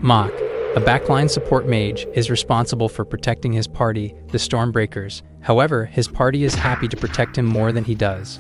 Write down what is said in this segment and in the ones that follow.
Mach, a backline support mage, is responsible for protecting his party, the Stormbreakers. However, his party is happy to protect him more than he does.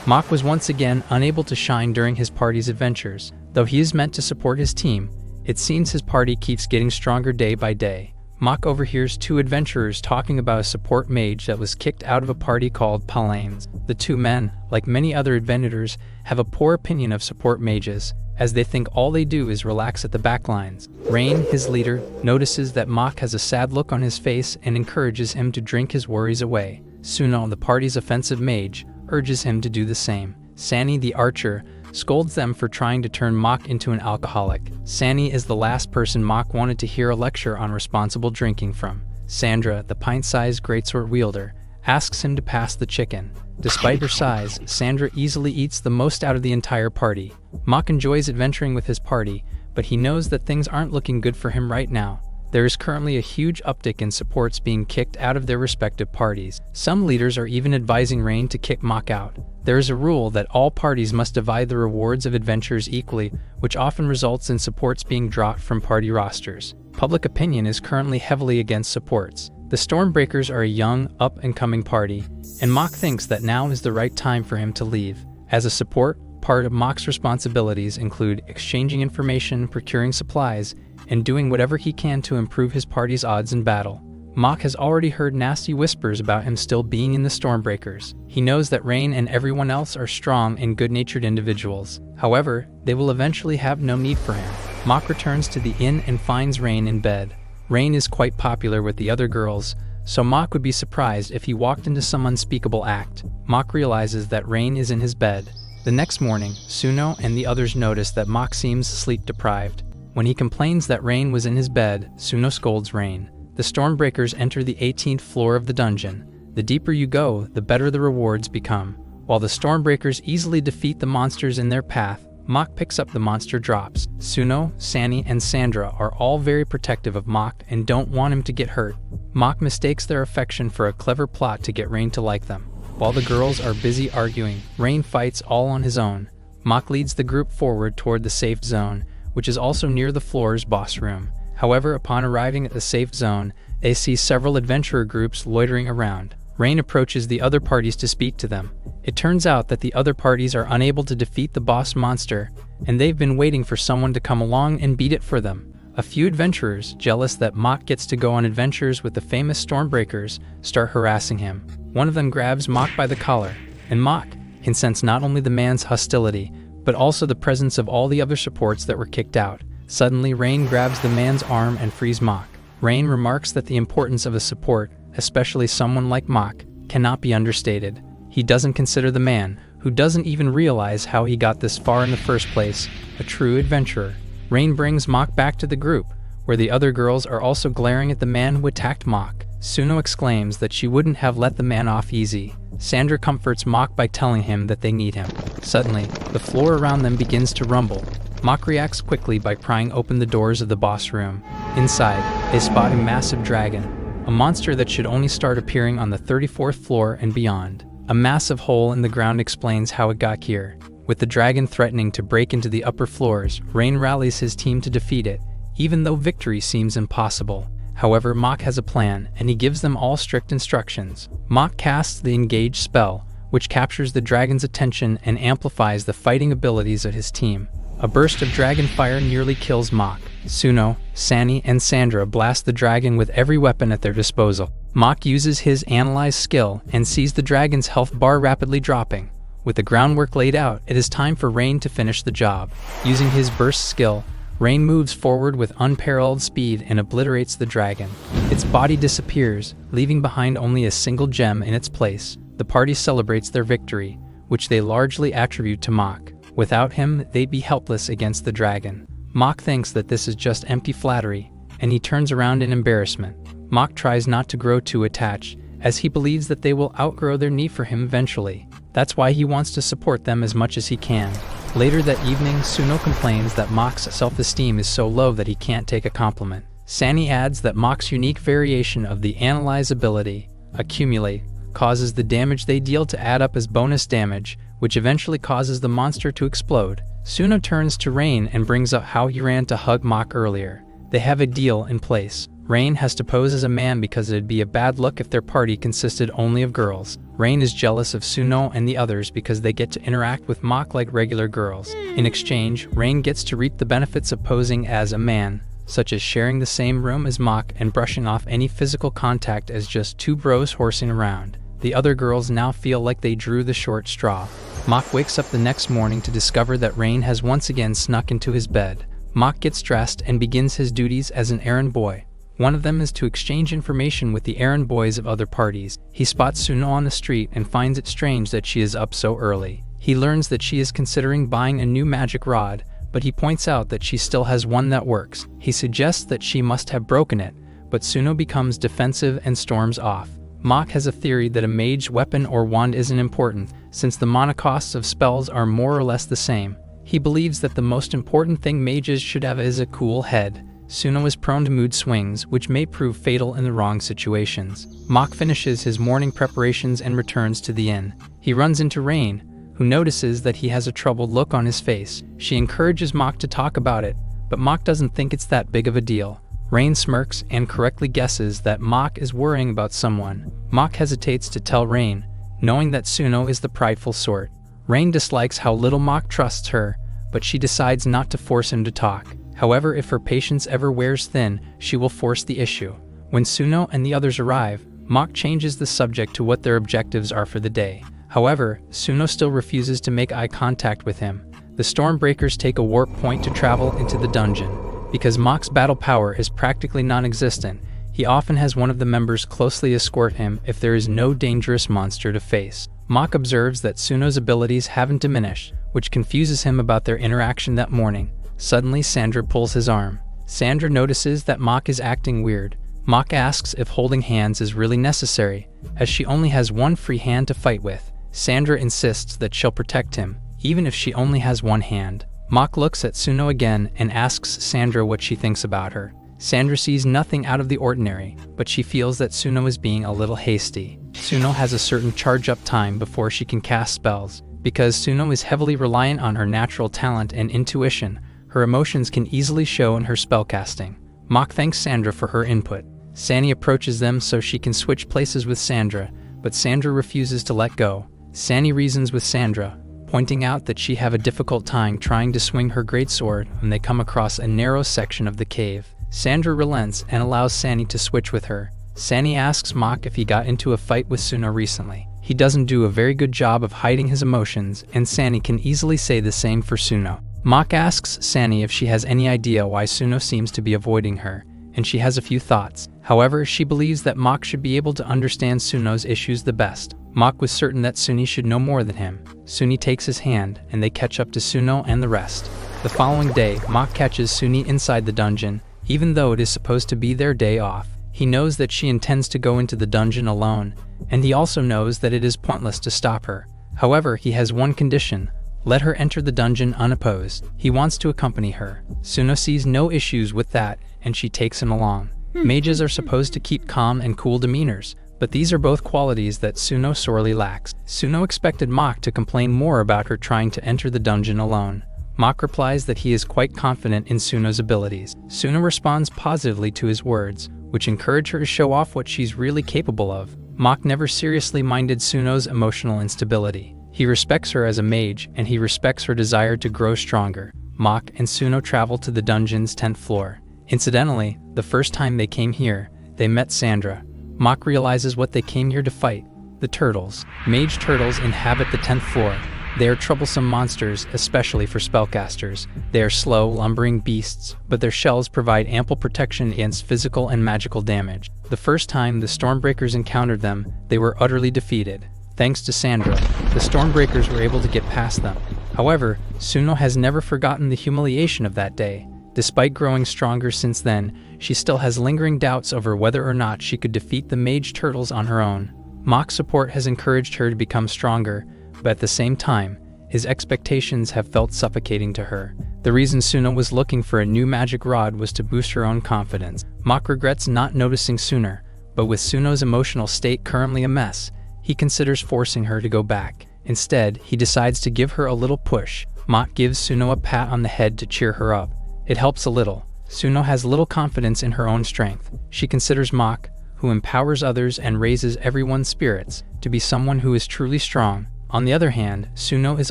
Mach was once again unable to shine during his party's adventures. Though he is meant to support his team, it seems his party keeps getting stronger day by day. Mach overhears two adventurers talking about a support mage that was kicked out of a party called Palanes. The two men, like many other adventurers, have a poor opinion of support mages, as they think all they do is relax at the backlines. Rain, his leader, notices that Mach has a sad look on his face and encourages him to drink his worries away. Suno, the party's offensive mage, urges him to do the same. Sani, the archer, scolds them for trying to turn Mach into an alcoholic. Sani is the last person Mach wanted to hear a lecture on responsible drinking from. Sandra, the pint-sized greatsword wielder, asks him to pass the chicken. Despite her size, Sandra easily eats the most out of the entire party. Mach enjoys adventuring with his party, but he knows that things aren't looking good for him right now. There is currently a huge uptick in supports being kicked out of their respective parties. Some leaders are even advising Rain to kick Mach out. There is a rule that all parties must divide the rewards of adventures equally, which often results in supports being dropped from party rosters. Public opinion is currently heavily against supports. The Stormbreakers are a young, up-and-coming party, and Mach thinks that now is the right time for him to leave. As a support, part of Mach's responsibilities include exchanging information, procuring supplies, and doing whatever he can to improve his party's odds in battle. Mach has already heard nasty whispers about him still being in the Stormbreakers. He knows that Rain and everyone else are strong and good-natured individuals. However, they will eventually have no need for him. Mach returns to the inn and finds Rain in bed. Rain is quite popular with the other girls, so Mach would be surprised if he walked into some unspeakable act. Mach realizes that Rain is in his bed. The next morning, Suno and the others notice that Mach seems sleep-deprived. When he complains that Rain was in his bed, Suno scolds Rain. The Stormbreakers enter the 18th floor of the dungeon. The deeper you go, the better the rewards become. While the Stormbreakers easily defeat the monsters in their path, Mach picks up the monster drops. Suno, Sani, and Sandra are all very protective of Mach and don't want him to get hurt. Mach mistakes their affection for a clever plot to get Rain to like them. While the girls are busy arguing, Rain fights all on his own. Mach leads the group forward toward the safe zone, which is also near the floor's boss room. However, upon arriving at the safe zone, they see several adventurer groups loitering around. Rain approaches the other parties to speak to them. It turns out that the other parties are unable to defeat the boss monster, and they've been waiting for someone to come along and beat it for them. A few adventurers, jealous that Mach gets to go on adventures with the famous Stormbreakers, start harassing him. One of them grabs Mach by the collar, and Mach can sense not only the man's hostility, but also the presence of all the other supports that were kicked out. Suddenly, Rain grabs the man's arm and frees Mach. Rain remarks that the importance of a support, especially someone like Mach, cannot be understated. He doesn't consider the man, who doesn't even realize how he got this far in the first place, a true adventurer. Rain brings Mach back to the group, where the other girls are also glaring at the man who attacked Mach. Suno exclaims that she wouldn't have let the man off easy. Sandra comforts Mach by telling him that they need him. Suddenly, the floor around them begins to rumble. Mach reacts quickly by prying open the doors of the boss room. Inside, they spot a massive dragon, a monster that should only start appearing on the 34th floor and beyond. A massive hole in the ground explains how it got here. With the dragon threatening to break into the upper floors, Rain rallies his team to defeat it, even though victory seems impossible. However, Mach has a plan, and he gives them all strict instructions. Mach casts the Engage spell, which captures the dragon's attention and amplifies the fighting abilities of his team. A burst of dragon fire nearly kills Mach. Suno, Sani, and Sandra blast the dragon with every weapon at their disposal. Mach uses his Analyze skill and sees the dragon's health bar rapidly dropping. With the groundwork laid out, it is time for Rain to finish the job. Using his burst skill, Rain moves forward with unparalleled speed and obliterates the dragon. Its body disappears, leaving behind only a single gem in its place. The party celebrates their victory, which they largely attribute to Mach. Without him, they'd be helpless against the dragon. Mach thinks that this is just empty flattery, and he turns around in embarrassment. Mach tries not to grow too attached, as he believes that they will outgrow their need for him eventually. That's why he wants to support them as much as he can. Later that evening, Suno complains that Mach's self-esteem is so low that he can't take a compliment. Sani adds that Mach's unique variation of the Analyze ability, Accumulate, causes the damage they deal to add up as bonus damage, which eventually causes the monster to explode. Suno turns to Rain and brings up how he ran to hug Mach earlier. They have a deal in place. Rain has to pose as a man because it'd be a bad look if their party consisted only of girls. Rain is jealous of Suno and the others because they get to interact with Mach like regular girls. In exchange, Rain gets to reap the benefits of posing as a man, such as sharing the same room as Mach and brushing off any physical contact as just two bros horsing around. The other girls now feel like they drew the short straw. Mach wakes up the next morning to discover that Rain has once again snuck into his bed. Mach gets dressed and begins his duties as an errand boy. One of them is to exchange information with the errand boys of other parties. He spots Suno on the street and finds it strange that she is up so early. He learns that she is considering buying a new magic rod, but he points out that she still has one that works. He suggests that she must have broken it, but Suno becomes defensive and storms off. Mach has a theory that a mage weapon or wand isn't important, since the mana costs of spells are more or less the same. He believes that the most important thing mages should have is a cool head. Suno is prone to mood swings, which may prove fatal in the wrong situations. Mach finishes his morning preparations and returns to the inn. He runs into Rain, who notices that he has a troubled look on his face. She encourages Mach to talk about it, but Mach doesn't think it's that big of a deal. Rain smirks and correctly guesses that Mach is worrying about someone. Mach hesitates to tell Rain, knowing that Suno is the prideful sort. Rain dislikes how little Mach trusts her, but she decides not to force him to talk. However, if her patience ever wears thin, she will force the issue. When Suno and the others arrive, Mach changes the subject to what their objectives are for the day. However, Suno still refuses to make eye contact with him. The Stormbreakers take a warp point to travel into the dungeon. Because Mach's battle power is practically non-existent, he often has one of the members closely escort him if there is no dangerous monster to face. Mach observes that Suno's abilities haven't diminished, which confuses him about their interaction that morning. Suddenly, Sandra pulls his arm. Sandra notices that Mach is acting weird. Mach asks if holding hands is really necessary, as she only has one free hand to fight with. Sandra insists that she'll protect him, even if she only has one hand. Mach looks at Suno again and asks Sandra what she thinks about her. Sandra sees nothing out of the ordinary, but she feels that Suno is being a little hasty. Suno has a certain charge-up time before she can cast spells. Because Suno is heavily reliant on her natural talent and intuition, her emotions can easily show in her spellcasting. Mach thanks Sandra for her input. Sani approaches them so she can switch places with Sandra, but Sandra refuses to let go. Sani reasons with Sandra, pointing out that she have a difficult time trying to swing her greatsword when they come across a narrow section of the cave. Sandra relents and allows Sani to switch with her. Sani asks Mach if he got into a fight with Suno recently. He doesn't do a very good job of hiding his emotions, and Sani can easily say the same for Suno. Mach asks Sani if she has any idea why Suno seems to be avoiding her, and she has a few thoughts. However, she believes that Mach should be able to understand Suno's issues the best. Mach was certain that Suni should know more than him. Suni takes his hand, and they catch up to Suno and the rest. The following day, Mach catches Suni inside the dungeon, even though it is supposed to be their day off. He knows that she intends to go into the dungeon alone, and he also knows that it is pointless to stop her. However, he has one condition: let her enter the dungeon unopposed. He wants to accompany her. Suno sees no issues with that, and she takes him along. Mages are supposed to keep calm and cool demeanors, but these are both qualities that Suno sorely lacks. Suno expected Mach to complain more about her trying to enter the dungeon alone. Mach replies that he is quite confident in Suno's abilities. Suno responds positively to his words, which encourage her to show off what she's really capable of. Mach never seriously minded Suno's emotional instability. He respects her as a mage, and he respects her desire to grow stronger. Mach and Suno travel to the dungeon's 10th floor. Incidentally, the first time they came here, they met Sandra. Mach realizes what they came here to fight: the turtles. Mage turtles inhabit the 10th floor. They are troublesome monsters, especially for spellcasters. They are slow, lumbering beasts, but their shells provide ample protection against physical and magical damage. The first time the Stormbreakers encountered them, they were utterly defeated. Thanks to Sandra, the Stormbreakers were able to get past them. However, Suno has never forgotten the humiliation of that day. Despite growing stronger since then, she still has lingering doubts over whether or not she could defeat the mage turtles on her own. Mach's support has encouraged her to become stronger, but at the same time, his expectations have felt suffocating to her. The reason Suno was looking for a new magic rod was to boost her own confidence. Mach regrets not noticing sooner, but with Suno's emotional state currently a mess, he considers forcing her to go back. Instead, he decides to give her a little push. Mach gives Suno a pat on the head to cheer her up. It helps a little. Suno has little confidence in her own strength. She considers Mach, who empowers others and raises everyone's spirits, to be someone who is truly strong. On the other hand, Suno is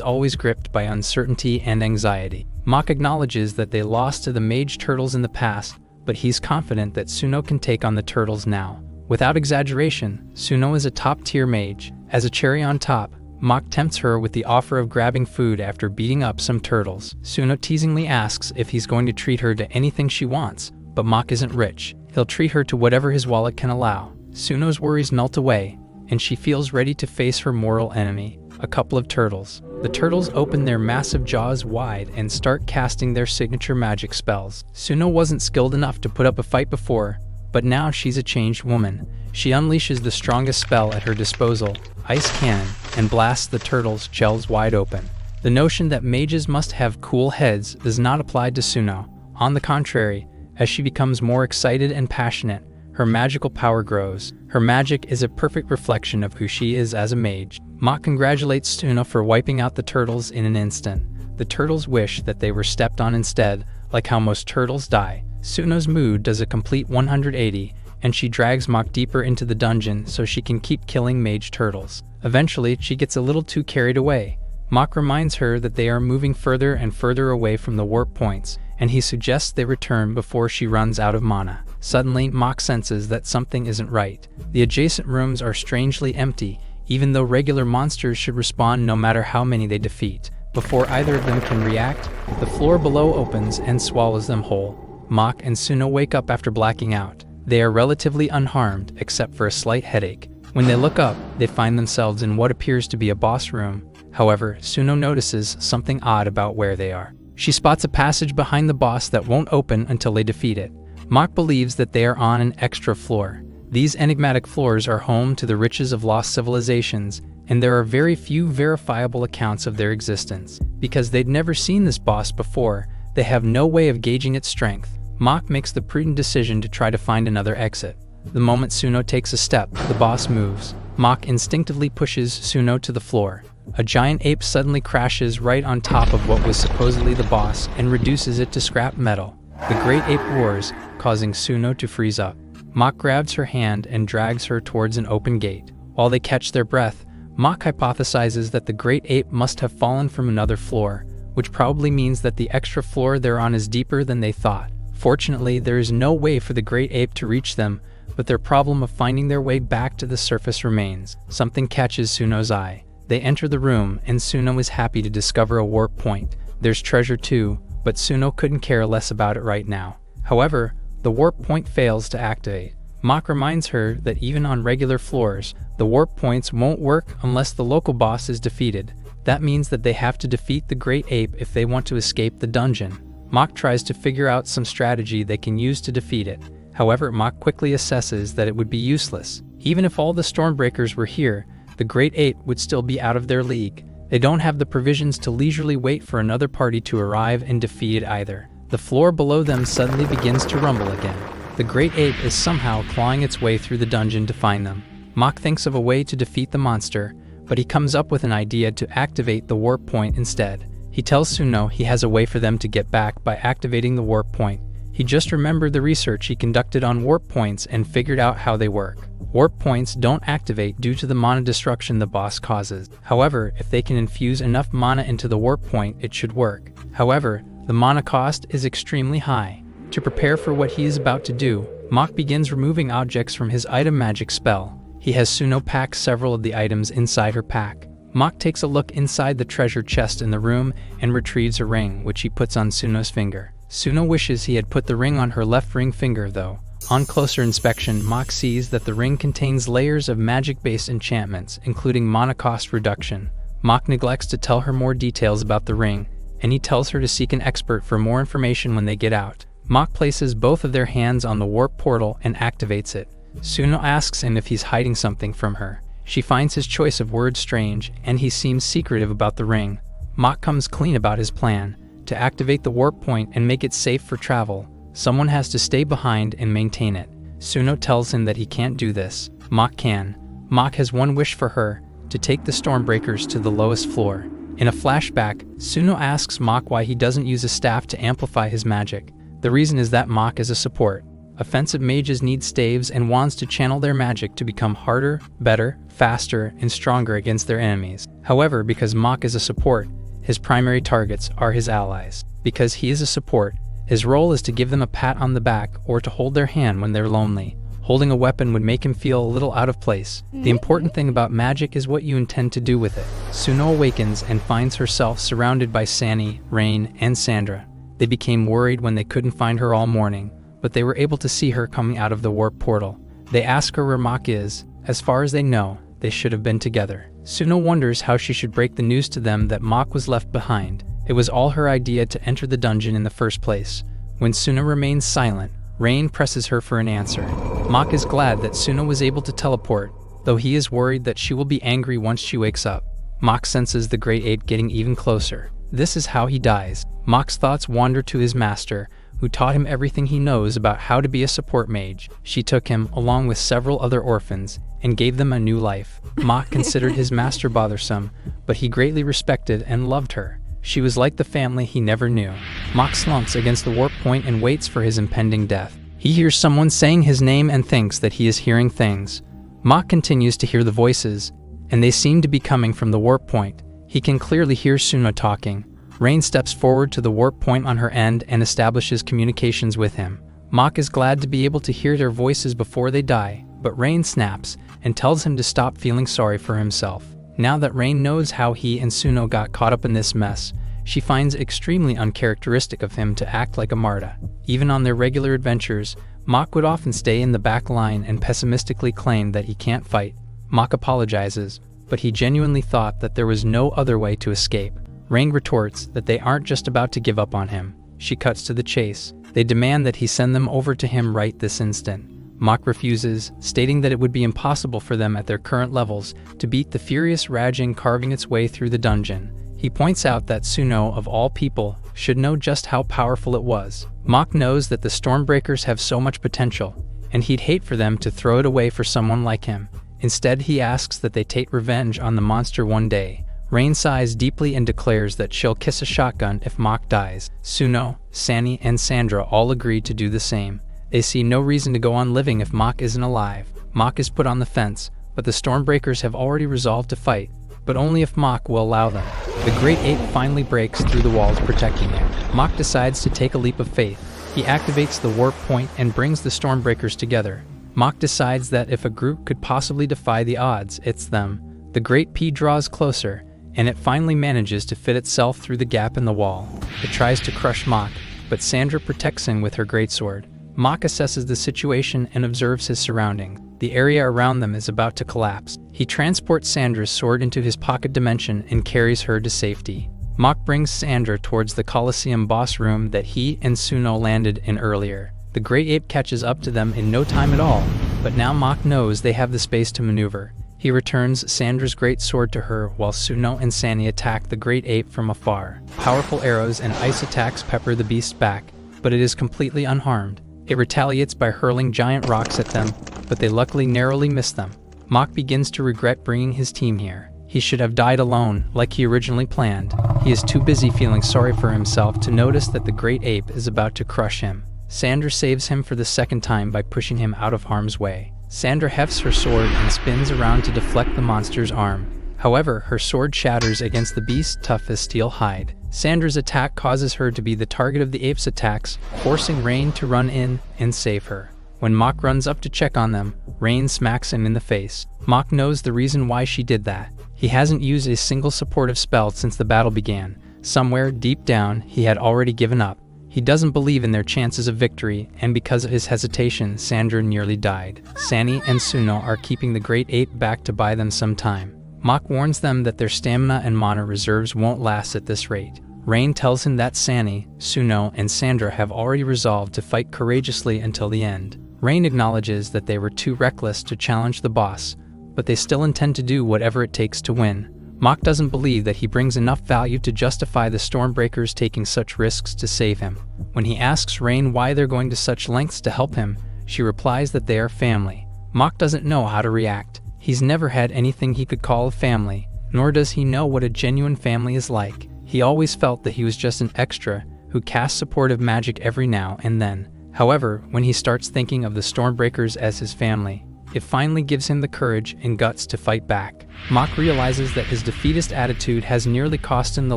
always gripped by uncertainty and anxiety. Mach acknowledges that they lost to the mage turtles in the past, but he's confident that Suno can take on the turtles now. Without exaggeration, Suno is a top-tier mage. As a cherry on top, Mach tempts her with the offer of grabbing food after beating up some turtles. Suno teasingly asks if he's going to treat her to anything she wants, but Mach isn't rich. He'll treat her to whatever his wallet can allow. Suno's worries melt away, and she feels ready to face her mortal enemy, a couple of turtles. The turtles open their massive jaws wide and start casting their signature magic spells. Suno wasn't skilled enough to put up a fight before, but now she's a changed woman. She unleashes the strongest spell at her disposal, Ice Cannon, and blasts the turtles' shells wide open. The notion that mages must have cool heads does not apply to Suno. On the contrary, as she becomes more excited and passionate, her magical power grows. Her magic is a perfect reflection of who she is as a mage. Mach congratulates Suno for wiping out the turtles in an instant. The turtles wish that they were stepped on instead, like how most turtles die. Suno's mood does a complete 180, and she drags Mach deeper into the dungeon so she can keep killing mage turtles. Eventually, she gets a little too carried away. Mach reminds her that they are moving further and further away from the warp points, and he suggests they return before she runs out of mana. Suddenly, Mach senses that something isn't right. The adjacent rooms are strangely empty, even though regular monsters should respawn no matter how many they defeat. Before either of them can react, the floor below opens and swallows them whole. Mach and Suno wake up after blacking out. They are relatively unharmed, except for a slight headache. When they look up, they find themselves in what appears to be a boss room. However, Suno notices something odd about where they are. She spots a passage behind the boss that won't open until they defeat it. Mach believes that they are on an extra floor. These enigmatic floors are home to the riches of lost civilizations, and there are very few verifiable accounts of their existence. Because they'd never seen this boss before, they have no way of gauging its strength. Mach makes the prudent decision to try to find another exit. The moment Suno takes a step, the boss moves. Mach instinctively pushes Suno to the floor. A giant ape suddenly crashes right on top of what was supposedly the boss and reduces it to scrap metal. The great ape roars, causing Suno to freeze up. Mach grabs her hand and drags her towards an open gate. While they catch their breath, Mach hypothesizes that the great ape must have fallen from another floor, which probably means that the extra floor they're on is deeper than they thought. Fortunately, there is no way for the great ape to reach them, but their problem of finding their way back to the surface remains. Something catches Suno's eye. They enter the room, and Suno is happy to discover a warp point. There's treasure too, but Suno couldn't care less about it right now. However, the warp point fails to activate. Mach reminds her that even on regular floors, the warp points won't work unless the local boss is defeated. That means that they have to defeat the great ape if they want to escape the dungeon. Mach tries to figure out some strategy they can use to defeat it. However, Mach quickly assesses that it would be useless. Even if all the Stormbreakers were here, the Great Ape would still be out of their league. They don't have the provisions to leisurely wait for another party to arrive and defeat it either. The floor below them suddenly begins to rumble again. The Great Ape is somehow clawing its way through the dungeon to find them. Mach thinks of a way to defeat the monster, but he comes up with an idea to activate the warp point instead. He tells Suno he has a way for them to get back by activating the warp point. He just remembered the research he conducted on warp points and figured out how they work. Warp points don't activate due to the mana destruction the boss causes. However, if they can infuse enough mana into the warp point, it should work. However, the mana cost is extremely high. To prepare for what he is about to do, Mach begins removing objects from his item magic spell. He has Suno pack several of the items inside her pack. Mach takes a look inside the treasure chest in the room and retrieves a ring, which he puts on Suno's finger. Suno wishes he had put the ring on her left ring finger, though. On closer inspection, Mach sees that the ring contains layers of magic-based enchantments, including mana cost reduction. Mach neglects to tell her more details about the ring, and he tells her to seek an expert for more information when they get out. Mach places both of their hands on the warp portal and activates it. Suno asks him if he's hiding something from her. She finds his choice of words strange, and he seems secretive about the ring. Mach comes clean about his plan. To activate the warp point and make it safe for travel, someone has to stay behind and maintain it. Suno tells him that he can't do this. Mach can. Mach has one wish for her, to take the Stormbreakers to the lowest floor. In a flashback, Suno asks Mach why he doesn't use a staff to amplify his magic. The reason is that Mach is a support. Offensive mages need staves and wands to channel their magic to become harder, better, faster, and stronger against their enemies. However, because Mach is a support, his primary targets are his allies. Because he is a support, his role is to give them a pat on the back or to hold their hand when they're lonely. Holding a weapon would make him feel a little out of place. The important thing about magic is what you intend to do with it. Suno awakens and finds herself surrounded by Sunny, Rain, and Sandra. They became worried when they couldn't find her all morning, but they were able to see her coming out of the warp portal. They ask her where Mach is. As far as they know, they should have been together. Suno wonders how she should break the news to them that Mach was left behind. It was all her idea to enter the dungeon in the first place. When Suno remains silent, Rain presses her for an answer. Mach is glad that Suno was able to teleport, though he is worried that she will be angry once she wakes up. Mach senses the Great Ape getting even closer. This is how he dies. Mach's thoughts wander to his master, who taught him everything he knows about how to be a support mage. She took him, along with several other orphans, and gave them a new life. Mach considered his master bothersome, but he greatly respected and loved her. She was like the family he never knew. Mach slumps against the warp point and waits for his impending death. He hears someone saying his name and thinks that he is hearing things. Mach continues to hear the voices, and they seem to be coming from the warp point. He can clearly hear Suno talking. Rain steps forward to the warp point on her end and establishes communications with him. Mach is glad to be able to hear their voices before they die, but Rain snaps and tells him to stop feeling sorry for himself. Now that Rain knows how he and Suno got caught up in this mess, she finds it extremely uncharacteristic of him to act like a martyr. Even on their regular adventures, Mach would often stay in the back line and pessimistically claim that he can't fight. Mach apologizes, but he genuinely thought that there was no other way to escape. Rain retorts that they aren't just about to give up on him. She cuts to the chase. They demand that he send them over to him right this instant. Mach refuses, stating that it would be impossible for them at their current levels to beat the furious Rajang carving its way through the dungeon. He points out that Suno, of all people, should know just how powerful it was. Mach knows that the Stormbreakers have so much potential, and he'd hate for them to throw it away for someone like him. Instead, he asks that they take revenge on the monster one day. Rain sighs deeply and declares that she'll kiss a shotgun if Mach dies. Suno, Sunny, and Sandra all agree to do the same. They see no reason to go on living if Mach isn't alive. Mach is put on the fence, but the Stormbreakers have already resolved to fight, but only if Mach will allow them. The Great Ape finally breaks through the walls protecting him. Mach decides to take a leap of faith. He activates the warp point and brings the Stormbreakers together. Mach decides that if a group could possibly defy the odds, it's them. The Great P draws closer, and it finally manages to fit itself through the gap in the wall. It tries to crush Mach, but Sandra protects him with her greatsword. Mach assesses the situation and observes his surroundings. The area around them is about to collapse. He transports Sandra's sword into his pocket dimension and carries her to safety. Mach brings Sandra towards the Colosseum boss room that he and Suno landed in earlier. The Great Ape catches up to them in no time at all, but now Mach knows they have the space to maneuver. He returns Sandra's great sword to her while Suno and Sunny attack the Great Ape from afar. Powerful arrows and ice attacks pepper the beast back, but it is completely unharmed. It retaliates by hurling giant rocks at them, but they luckily narrowly miss them. Mach begins to regret bringing his team here. He should have died alone, like he originally planned. He is too busy feeling sorry for himself to notice that the Great Ape is about to crush him. Sandra saves him for the second time by pushing him out of harm's way. Sandra hefts her sword and spins around to deflect the monster's arm. However, her sword shatters against the beast's tough as steel hide. Sandra's attack causes her to be the target of the ape's attacks, forcing Rain to run in and save her. When Mach runs up to check on them, Rain smacks him in the face. Mach knows the reason why she did that. He hasn't used a single supportive spell since the battle began. Somewhere, deep down, he had already given up. He doesn't believe in their chances of victory, and because of his hesitation, Sandra nearly died. Sunny and Suno are keeping the Great Ape back to buy them some time. Mach warns them that their stamina and mana reserves won't last at this rate. Rain tells him that Sunny, Suno, and Sandra have already resolved to fight courageously until the end. Rain acknowledges that they were too reckless to challenge the boss, but they still intend to do whatever it takes to win. Mach doesn't believe that he brings enough value to justify the Stormbreakers taking such risks to save him. When he asks Rain why they're going to such lengths to help him, she replies that they are family. Mach doesn't know how to react. He's never had anything he could call a family, nor does he know what a genuine family is like. He always felt that he was just an extra who cast supportive magic every now and then. However, when he starts thinking of the Stormbreakers as his family, it finally gives him the courage and guts to fight back. Mach realizes that his defeatist attitude has nearly cost him the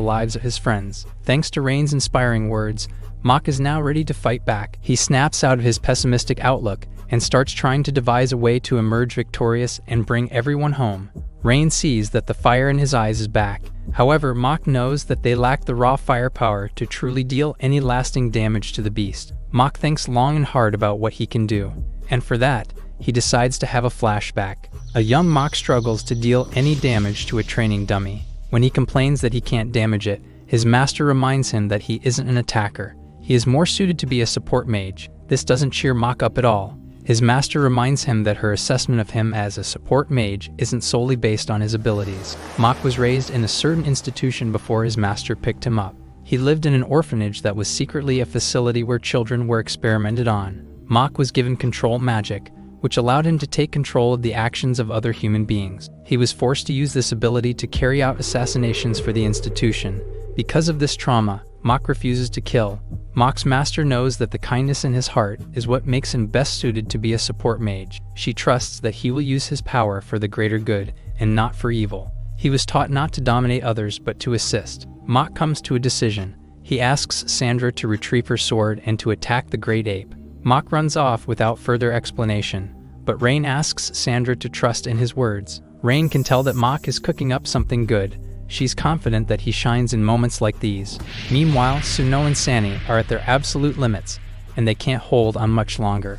lives of his friends. Thanks to Rain's inspiring words, Mach is now ready to fight back. He snaps out of his pessimistic outlook and starts trying to devise a way to emerge victorious and bring everyone home. Rain sees that the fire in his eyes is back. However, Mach knows that they lack the raw firepower to truly deal any lasting damage to the beast. Mach thinks long and hard about what he can do, and for that, he decides to have a flashback. A young Mach struggles to deal any damage to a training dummy. When he complains that he can't damage it, his master reminds him that he isn't an attacker. He is more suited to be a support mage. This doesn't cheer Mach up at all. His master reminds him that her assessment of him as a support mage isn't solely based on his abilities. Mach was raised in a certain institution before his master picked him up. He lived in an orphanage that was secretly a facility where children were experimented on. Mach was given control magic, which allowed him to take control of the actions of other human beings. He was forced to use this ability to carry out assassinations for the institution. Because of this trauma, Mach refuses to kill. Mach's master knows that the kindness in his heart is what makes him best suited to be a support mage. She trusts that he will use his power for the greater good and not for evil. He was taught not to dominate others but to assist. Mach comes to a decision. He asks Sandra to retrieve her sword and to attack the great ape. Mach runs off without further explanation, but Rain asks Sandra to trust in his words. Rain can tell that Mach is cooking up something good. She's confident that he shines in moments like these. Meanwhile, Suno and Sani are at their absolute limits, and they can't hold on much longer.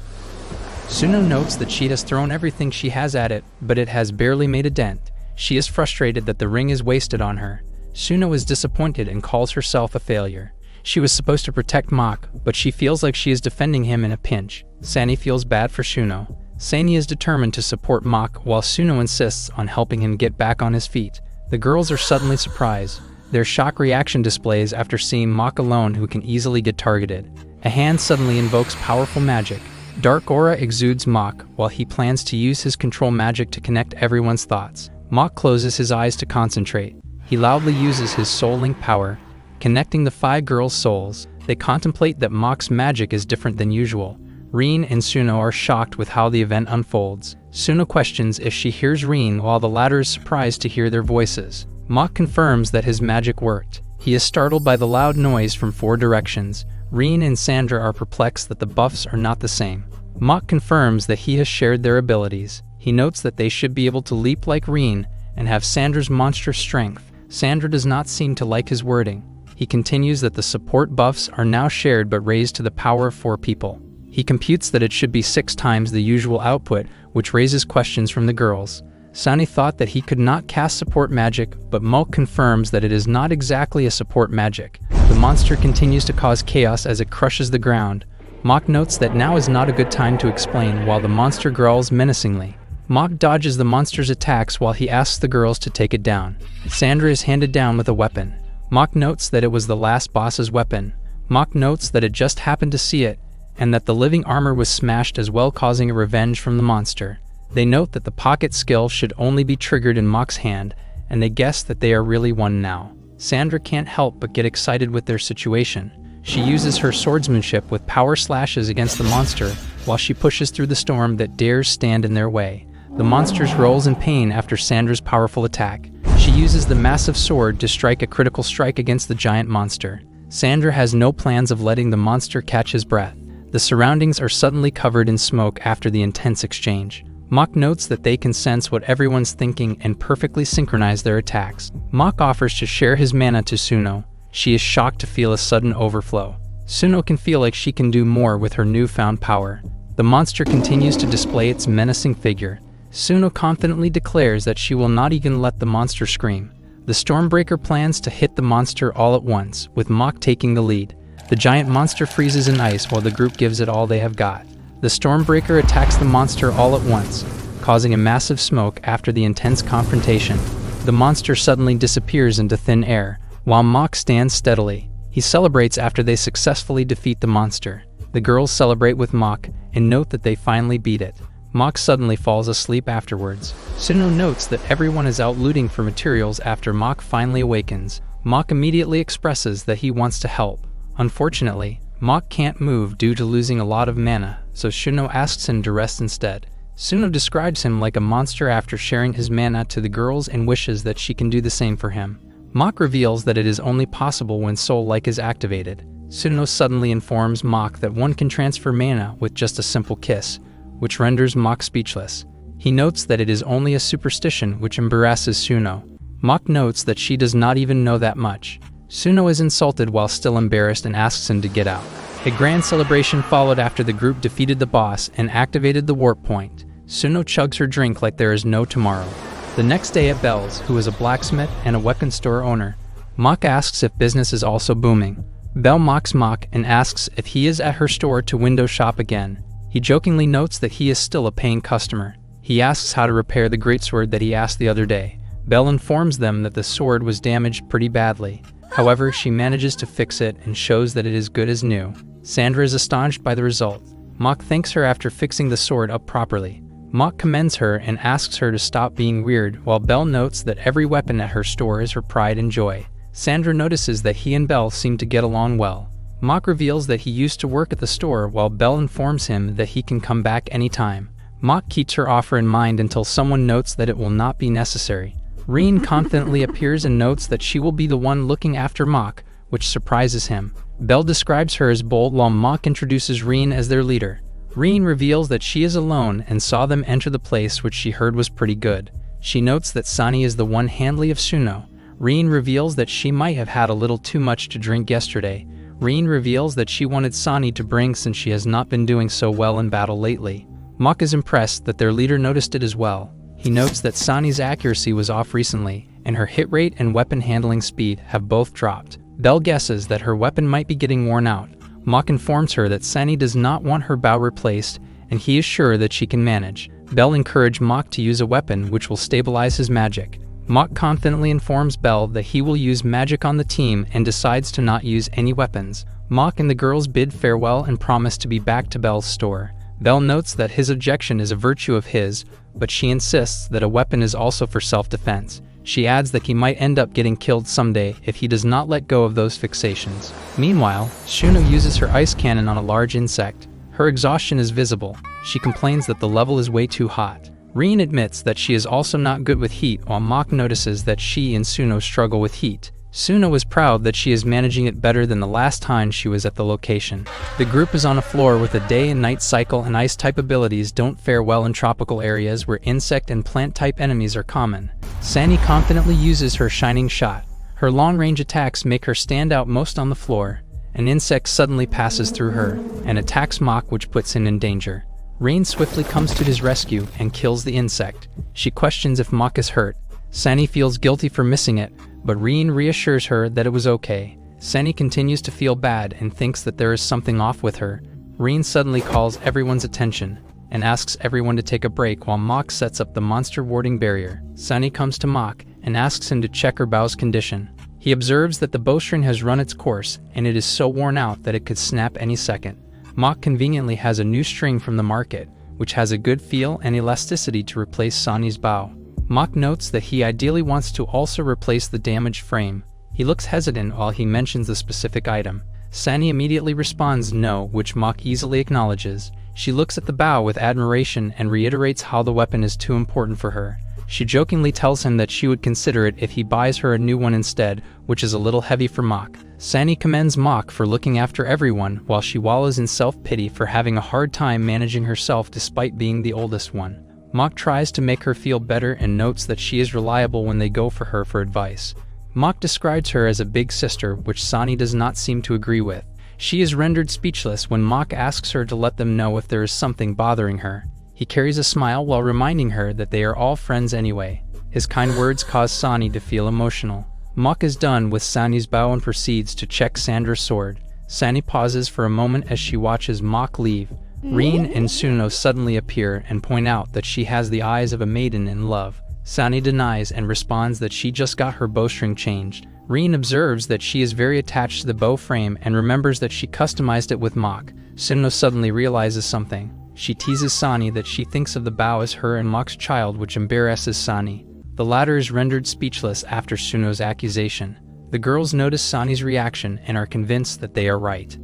Suno notes that she has thrown everything she has at it, but it has barely made a dent. She is frustrated that the ring is wasted on her. Suno is disappointed and calls herself a failure. She was supposed to protect Mach, but she feels like she is defending him in a pinch. Sani feels bad for Suno. Sani is determined to support Mach while Suno insists on helping him get back on his feet. The girls are suddenly surprised. Their shock reaction displays after seeing Mach alone who can easily get targeted. A hand suddenly invokes powerful magic. Dark aura exudes Mach while he plans to use his control magic to connect everyone's thoughts. Mach closes his eyes to concentrate. He loudly uses his soul link power, connecting the 5 girls' souls. They contemplate that Mach's magic is different than usual. Rin and Suno are shocked with how the event unfolds. Suno questions if she hears Rin while the latter is surprised to hear their voices. Mach confirms that his magic worked. He is startled by the loud noise from 4 directions. Rin and Sandra are perplexed that the buffs are not the same. Mach confirms that he has shared their abilities. He notes that they should be able to leap like Rin and have Sandra's monstrous strength. Sandra does not seem to like his wording. He continues that the support buffs are now shared but raised to the power of 4 people. He computes that it should be 6 times the usual output, which raises questions from the girls. Sani thought that he could not cast support magic, but Mach confirms that it is not exactly a support magic. The monster continues to cause chaos as it crushes the ground. Mach notes that now is not a good time to explain while the monster growls menacingly. Mach dodges the monster's attacks while he asks the girls to take it down. Sandra is handed down with a weapon. Mach notes that it was the last boss's weapon. Mach notes that it just happened to see it, and that the living armor was smashed as well, causing a revenge from the monster. They note that the pocket skill should only be triggered in Mach's hand, and they guess that they are really one now. Sandra can't help but get excited with their situation. She uses her swordsmanship with power slashes against the monster while she pushes through the storm that dares stand in their way. The monster rolls in pain after Sandra's powerful attack. She uses the massive sword to strike a critical strike against the giant monster. Sandra has no plans of letting the monster catch his breath. The surroundings are suddenly covered in smoke after the intense exchange. Mach notes that they can sense what everyone's thinking and perfectly synchronize their attacks. Mach offers to share his mana to Suno. She is shocked to feel a sudden overflow. Suno can feel like she can do more with her newfound power. The monster continues to display its menacing figure. Suno confidently declares that she will not even let the monster scream. The Stormbreaker plans to hit the monster all at once, with Mach taking the lead. The giant monster freezes in ice while the group gives it all they have got. The Stormbreaker attacks the monster all at once, causing a massive smoke after the intense confrontation. The monster suddenly disappears into thin air, while Mach stands steadily. He celebrates after they successfully defeat the monster. The girls celebrate with Mach and note that they finally beat it. Mach suddenly falls asleep afterwards. Suno notes that everyone is out looting for materials after Mach finally awakens. Mach immediately expresses that he wants to help. Unfortunately, Mach can't move due to losing a lot of mana, so Suno asks him to rest instead. Suno describes him like a monster after sharing his mana to the girls and wishes that she can do the same for him. Mach reveals that it is only possible when Soul-like is activated. Suno suddenly informs Mach that one can transfer mana with just a simple kiss, which renders Mach speechless. He notes that it is only a superstition, which embarrasses Suno. Mach notes that she does not even know that much. Suno is insulted while still embarrassed and asks him to get out. A grand celebration followed after the group defeated the boss and activated the warp point. Suno chugs her drink like there is no tomorrow. The next day at Belle's, who is a blacksmith and a weapon store owner, Mach asks if business is also booming. Belle mocks Mach and asks if he is at her store to window shop again. He jokingly notes that he is still a paying customer. He asks how to repair the greatsword that he asked the other day. Belle informs them that the sword was damaged pretty badly. However, she manages to fix it and shows that it is good as new. Sandra is astonished by the result. Mach thanks her after fixing the sword up properly. Mach commends her and asks her to stop being weird, while Belle notes that every weapon at her store is her pride and joy. Sandra notices that he and Belle seem to get along well. Mach reveals that he used to work at the store, while Belle informs him that he can come back anytime. Mach keeps her offer in mind until someone notes that it will not be necessary. Reen confidently appears and notes that she will be the one looking after Mach, which surprises him. Belle describes her as bold while Mach introduces Reen as their leader. Reen reveals that she is alone and saw them enter the place, which she heard was pretty good. She notes that Sani is the one handly of Suno. Reen reveals that she might have had a little too much to drink yesterday. Reen reveals that she wanted Sani to bring since she has not been doing so well in battle lately. Mach is impressed that their leader noticed it as well. He notes that Sani's accuracy was off recently, and her hit rate and weapon handling speed have both dropped. Belle guesses that her weapon might be getting worn out. Mach informs her that Sani does not want her bow replaced, and he is sure that she can manage. Belle encourages Mach to use a weapon which will stabilize his magic. Mach confidently informs Belle that he will use magic on the team and decides to not use any weapons. Mach and the girls bid farewell and promise to be back to Belle's store. Belle notes that his objection is a virtue of his, but she insists that a weapon is also for self-defense. She adds that he might end up getting killed someday if he does not let go of those fixations. Meanwhile, Suno uses her ice cannon on a large insect. Her exhaustion is visible. She complains that the level is way too hot. Reen admits that she is also not good with heat, while Mach notices that she and Suno struggle with heat. Suno is proud that she is managing it better than the last time she was at the location. The group is on a floor with a day and night cycle, and ice-type abilities don't fare well in tropical areas where insect and plant-type enemies are common. Sani confidently uses her shining shot. Her long-range attacks make her stand out most on the floor. An insect suddenly passes through her and attacks Mach, which puts him in danger. Reen swiftly comes to his rescue and kills the insect. She questions if Mach is hurt. Sani feels guilty for missing it, but Reen reassures her that it was okay. Sani continues to feel bad and thinks that there is something off with her. Reen suddenly calls everyone's attention and asks everyone to take a break while Mach sets up the monster warding barrier. Sani comes to Mach and asks him to check her bow's condition. He observes that the bowstring has run its course and it is so worn out that it could snap any second. Mach conveniently has a new string from the market, which has a good feel and elasticity to replace Sani's bow. Mach notes that he ideally wants to also replace the damaged frame. He looks hesitant while he mentions the specific item. Sani immediately responds no, which Mach easily acknowledges. She looks at the bow with admiration and reiterates how the weapon is too important for her. She jokingly tells him that she would consider it if he buys her a new one instead, which is a little heavy for Mach. Sani commends Mach for looking after everyone while she wallows in self-pity for having a hard time managing herself despite being the oldest one. Mach tries to make her feel better and notes that she is reliable when they go for her for advice. Mach describes her as a big sister, which Sani does not seem to agree with. She is rendered speechless when Mach asks her to let them know if there is something bothering her. He carries a smile while reminding her that they are all friends anyway. His kind words cause Sani to feel emotional. Mach is done with Sani's bow and proceeds to check Sandra's sword. Sani pauses for a moment as she watches Mach leave. Reen and Suno suddenly appear and point out that she has the eyes of a maiden in love. Sani denies and responds that she just got her bowstring changed. Reen observes that she is very attached to the bow frame and remembers that she customized it with Mach. Suno suddenly realizes something. She teases Sani that she thinks of the Bao as her and Mok's child, which embarrasses Sani. The latter is rendered speechless after Suno's accusation. The girls notice Sani's reaction and are convinced that they are right.